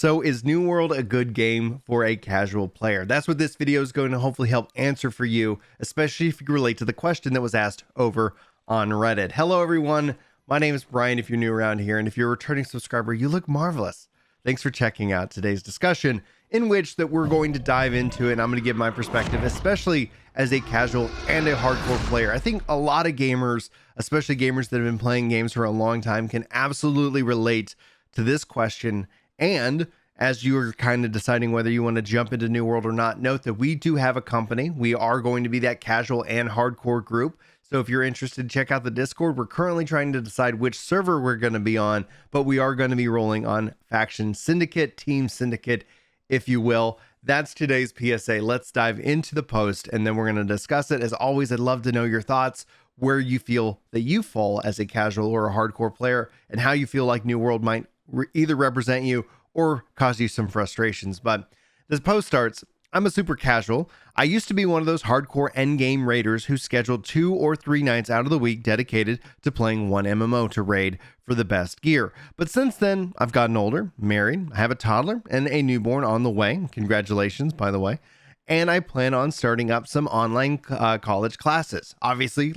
So is New World a good game for a casual player? That's what this video is going to hopefully help answer for you, especially if you relate to the question that was asked over on Reddit. Hello, everyone. My name is Brian, if you're new around here, and if you're a returning subscriber, you look marvelous. Thanks for checking out today's discussion, in which that we're going to dive into it, and I'm going to give my perspective, especially as a casual and a hardcore player. I think a lot of gamers, especially gamers that have been playing games for a long time, can absolutely relate to this question. And as you're kind of deciding whether you want to jump into New World or not, note that we do have a company. We are going to be that casual and hardcore group. So if you're interested, check out the Discord. We're currently trying to decide which server we're going to be on, but we are going to be rolling on Faction Syndicate, Team Syndicate, if you will. That's today's PSA. Let's dive into the post, and then we're going to discuss it. As always, I'd love to know your thoughts, where you feel that you fall as a casual or a hardcore player, and how you feel like New World might either represent you or cause you some frustrations. But this post starts, I'm a super casual. I used to be one of those hardcore endgame raiders who scheduled 2 or 3 nights out of the week dedicated to playing one MMO to raid for the best gear. But since then, I've gotten older, married, I have a toddler and a newborn on the way. Congratulations, by the way. And I plan on starting up some online college classes. Obviously,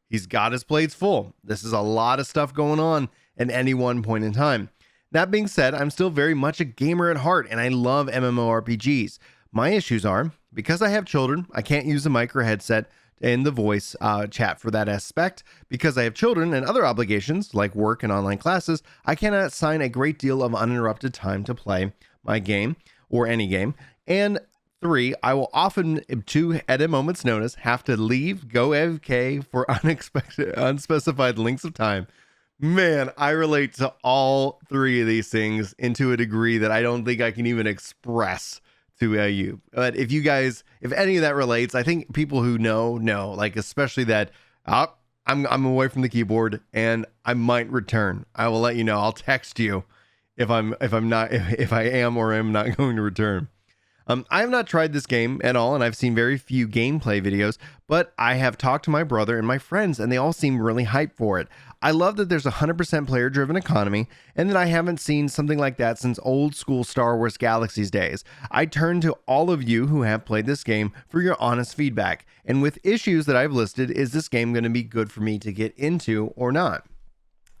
he's got his plates full. This is a lot of stuff going on at any one point in time. That being said, I'm still very much a gamer at heart, and I love mmorpgs. My issues are, because I have children, I can't use a micro headset in the voice chat for that aspect. Because I have children and other obligations, like work and online classes, I cannot assign a great deal of uninterrupted time to play my game, or any game. And 3, I will often, at a moment's notice, have to leave, go AFK for unspecified lengths of time. Man, I relate to all 3 of these things into a degree that I don't think I can even express to you. But if any of that relates, I think people who know, like especially that I'm away from the keyboard and I might return. I will let you know. I'll text you if I am or am not going to return. I have not tried this game at all, and I've seen very few gameplay videos, but I have talked to my brother and my friends, and they all seem really hyped for it. I love that there's a 100% player-driven economy, and that I haven't seen something like that since old school Star Wars Galaxies days. I turn to all of you who have played this game for your honest feedback, and with issues that I've listed, is this game going to be good for me to get into or not?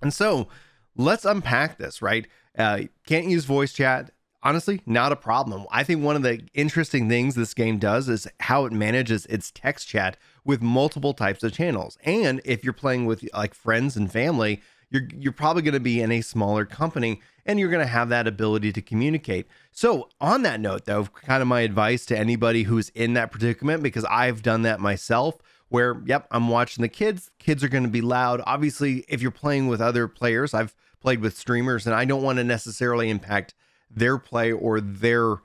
And so, let's unpack this, right? Can't use voice chat. Honestly, not a problem. I think one of the interesting things this game does is how it manages its text chat with multiple types of channels. And if you're playing with like friends and family, you're probably going to be in a smaller company and you're going to have that ability to communicate. So on that note, though, kind of my advice to anybody who's in that predicament, because I've done that myself, where, yep, I'm watching the kids. Kids are going to be loud. Obviously, if you're playing with other players, I've played with streamers and I don't want to necessarily impact their play or their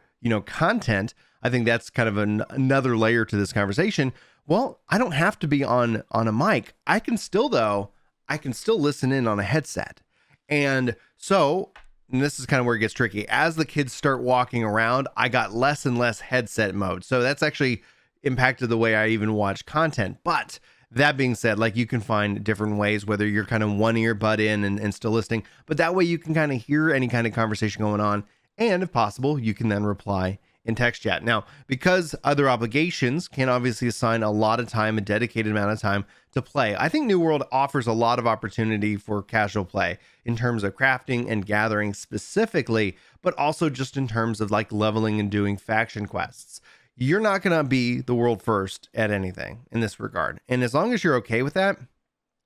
content. I think that's kind of another layer to this conversation. Well, I don't have to be on a mic. I can still listen in on a headset. And so, and this is kind of where it gets tricky. As the kids start walking around, I got less and less headset mode. So that's actually impacted the way I even watch content. But that being said, like, you can find different ways, whether you're kind of one earbud in and still listening, but that way you can kind of hear any kind of conversation going on. And if possible, you can then reply in text chat. Now, because other obligations can obviously assign a lot of time, a dedicated amount of time to play, I think New World offers a lot of opportunity for casual play in terms of crafting and gathering specifically, but also just in terms of like leveling and doing faction quests. You're not going to be the world first at anything in this regard. And as long as you're okay with that,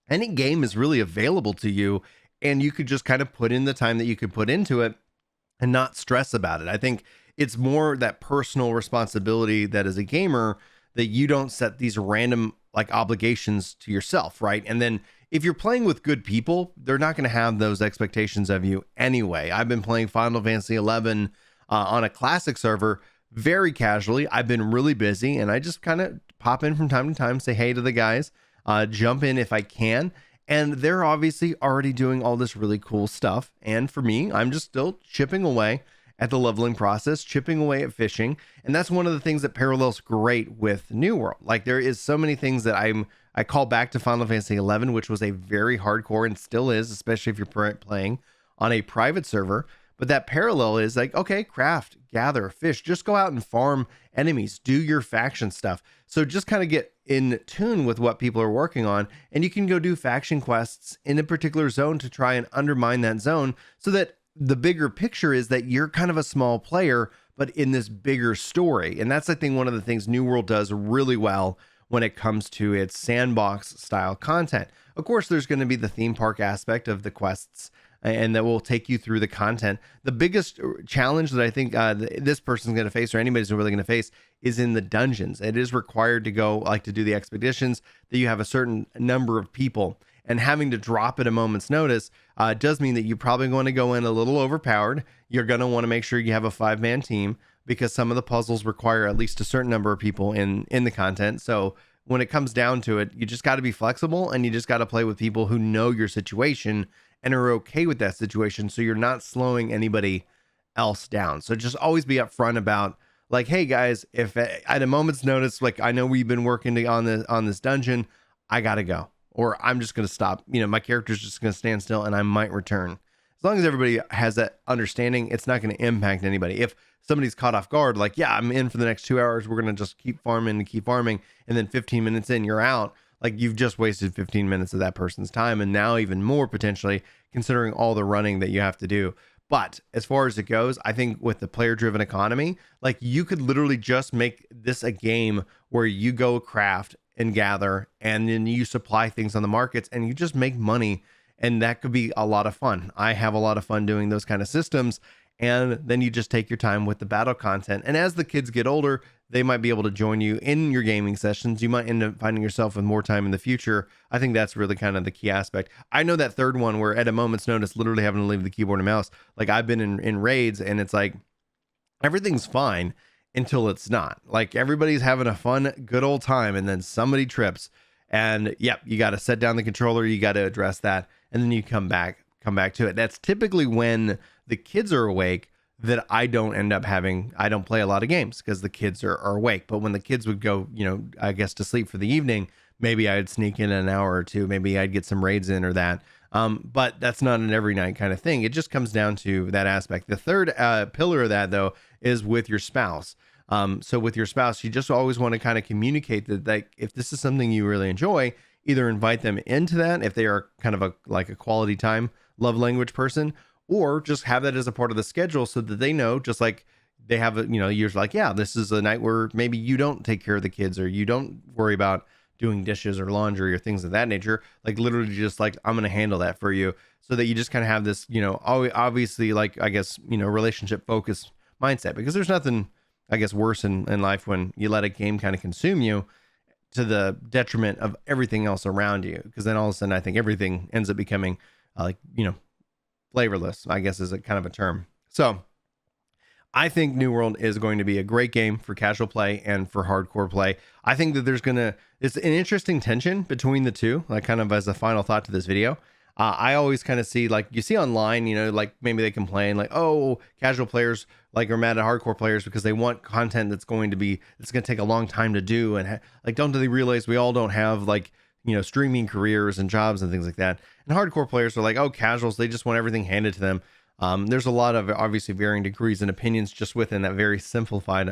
any game is really available to you, and you could just kind of put in the time that you could put into it and not stress about it. I think it's more that personal responsibility that as a gamer, that you don't set these random like obligations to yourself, right? And then if you're playing with good people, they're not going to have those expectations of you anyway. I've been playing Final Fantasy XI on a classic server very casually. I've been really busy, and I just kind of pop in from time to time, say hey to the guys, jump in if I can. And they're obviously already doing all this really cool stuff. And for me, I'm just still chipping away at the leveling process, chipping away at fishing. And that's one of the things that parallels great with New World. Like, there is so many things that I call back to Final Fantasy XI, which was a very hardcore and still is, especially if you're playing on a private server. But that parallel is like, okay, craft, gather, fish, just go out and farm enemies, do your faction stuff. So just kind of get in tune with what people are working on, and you can go do faction quests in a particular zone to try and undermine that zone, so that the bigger picture is that you're kind of a small player, but in this bigger story. And that's, I think, one of the things New World does really well when it comes to its sandbox style content. Of course, there's going to be the theme park aspect of the quests, and that will take you through the content. The biggest challenge that I think this person's going to face, or anybody's really going to face, is in the dungeons. It is required to go, like, to do the expeditions, that you have a certain number of people, and having to drop at a moment's notice does mean that you're probably going to go in a little overpowered. You're going to want to make sure you have a 5-man team, because some of the puzzles require at least a certain number of people in the content. So when it comes down to it, you just got to be flexible, and you just got to play with people who know your situation and are okay with that situation, so you're not slowing anybody else down. So just always be upfront about, like, hey guys, if at a moment's notice, like, I know we've been working on this dungeon, I gotta go, or I'm just gonna stop. My character's just gonna stand still, and I might return. As long as everybody has that understanding, it's not going to impact anybody. If somebody's caught off guard, like, yeah, I'm in for the next 2 hours, we're going to just keep farming, and then 15 minutes in, you're out. Like, you've just wasted 15 minutes of that person's time, and now even more potentially, considering all the running that you have to do. But as far as it goes, I think with the player-driven economy, like, you could literally just make this a game where you go craft and gather, and then you supply things on the markets, and you just make money, and that could be a lot of fun. I have a lot of fun doing those kind of systems, and then you just take your time with the battle content. And as the kids get older, they might be able to join you in your gaming sessions. You might end up finding yourself with more time in the future. I think that's really kind of the key aspect. I know that third one where at a moment's notice, literally having to leave the keyboard and mouse. Like, I've been in raids, and it's like, everything's fine until it's not. Like, everybody's having a fun, good old time, and then somebody trips, and yep, you got to set down the controller. You got to address that, and then you come back to it. That's typically when the kids are awake, that I don't play a lot of games, because the kids are awake. But when the kids would go, I guess, to sleep for the evening, maybe I'd sneak in an hour or two. Maybe I'd get some raids in or that. But that's not an every night kind of thing. It just comes down to that aspect. The third pillar of that, though, is with your spouse. So with your spouse, you just always want to kind of communicate that, like, if this is something you really enjoy, either invite them into that if they are kind of a quality time love language person, or just have that as a part of the schedule, so that they know, just like they have you're like, yeah, this is a night where maybe you don't take care of the kids, or you don't worry about doing dishes or laundry or things of that nature. Like, literally just like, I'm going to handle that for you, so that you just kind of have this, obviously, like, I guess, relationship focused mindset, because there's nothing, I guess, worse in life when you let a game kind of consume you to the detriment of everything else around you. Because then all of a sudden, I think everything ends up becoming flavorless, I guess, is a kind of a term. So I think New World is going to be a great game for casual play and for hardcore play. I think that it's an interesting tension between the two, like, kind of as a final thought to this video. I always kind of see, like, you see online, like, maybe they complain, like, oh, casual players, like, are mad at hardcore players because they want content that's going to take a long time to do. And like, don't they realize we all don't have, like, streaming careers and jobs and things like that. And hardcore players are like, oh, casuals, they just want everything handed to them. There's a lot of obviously varying degrees and opinions just within that very simplified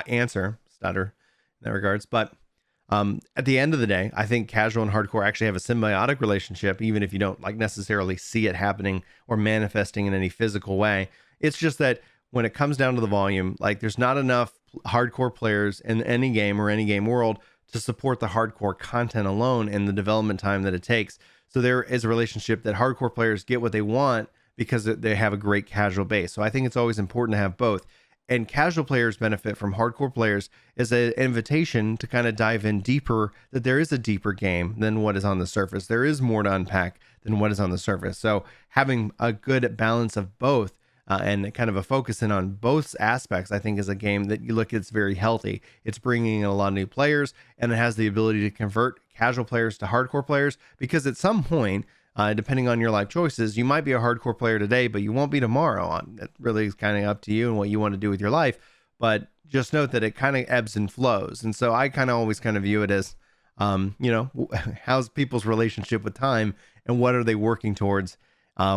answer, stutter in that regards. But at the end of the day, I think casual and hardcore actually have a symbiotic relationship, even if you don't, like, necessarily see it happening or manifesting in any physical way. It's just that when it comes down to the volume, like, there's not enough hardcore players in any game or any game world to support the hardcore content alone and the development time that it takes. So there is a relationship that hardcore players get what they want because they have a great casual base. So I think it's always important to have both. And casual players benefit from hardcore players as an invitation to kind of dive in deeper, that there is a deeper game than what is on the surface. There is more to unpack than what is on the surface. So having a good balance of both, and kind of a focus in on both aspects, I think, is a game that you look at, it's very healthy. It's bringing in a lot of new players, and it has the ability to convert casual players to hardcore players, because at some point, depending on your life choices, you might be a hardcore player today, but you won't be tomorrow. It really is kind of up to you and what you want to do with your life. But just note that it kind of ebbs and flows. And so I kind of always kind of view it as, how's people's relationship with time, and what are they working towards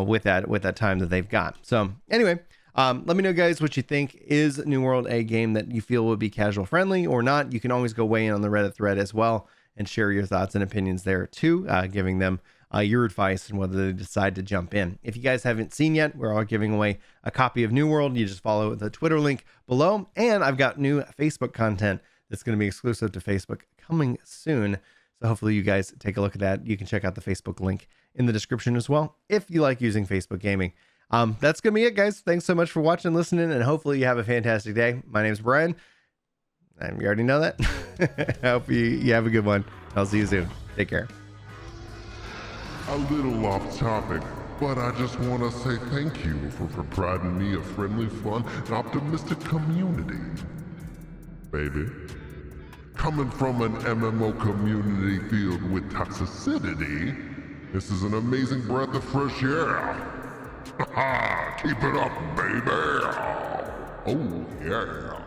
with that time that they've got. So anyway, let me know, guys, what you think. Is New World a game that you feel would be casual friendly or not? You can always go weigh in on the Reddit thread as well and share your thoughts and opinions there too, giving them your advice and whether they decide to jump in. If you guys haven't seen yet, we're all giving away a copy of New World. You just follow the Twitter link below, and I've got new Facebook content that's going to be exclusive to Facebook coming soon. So hopefully you guys take a look at that. You can check out the Facebook link in the description as well if you like using Facebook gaming. That's gonna be it, guys. Thanks so much for watching, listening, and hopefully you have a fantastic day. My name's Brian, and you already know that. I hope you have a good one. I'll see you soon. Take care. A little off topic, but I just want to say thank you for providing me a friendly, fun, and optimistic community. Baby. Coming from an MMO community filled with toxicity, this is an amazing breath of fresh air. Keep it up, baby. Oh, yeah.